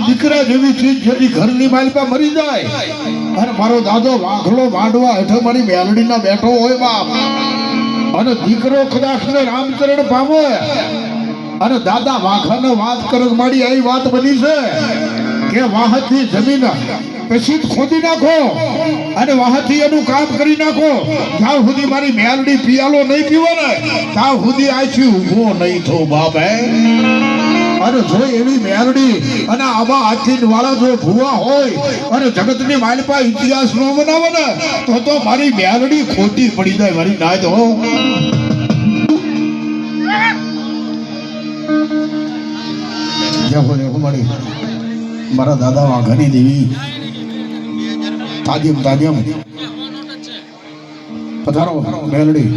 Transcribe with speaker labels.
Speaker 1: દીકરા જેવી ચીજ જેથી ઘરની માલપા મરી જાય અને મારો દાદો વાઘલો માંડવા હેઠળ મારી મેલડીના બેઠો હોય બાપ અને દીકરો કદાચ ને રામચરણ પામે અને દાદા વાઘાને વાત કરે મારી આવી વાત બની છે કે વાહથી જમીન પછી ખોદી નાખો અને વાહથી એનું કામ કરી નાખો જ્યાં સુધી મારી મેલડી પિયાલો નહીં પીવો ને ત્યાં સુધી આથી ઊભો નહીં થો બાપ હે અને જો એવી મેલડી અને આવા હાથી વાળા જો ભૂવા હોય અને જગતની માલપા ઇતિહાસ ન બનાવે ને તો મારી મેલડી ખોટી પડી જાય મારી નાદ હો મારી મારા દાદા વાઘાની દેવી તાજિમ પધારો મેલડી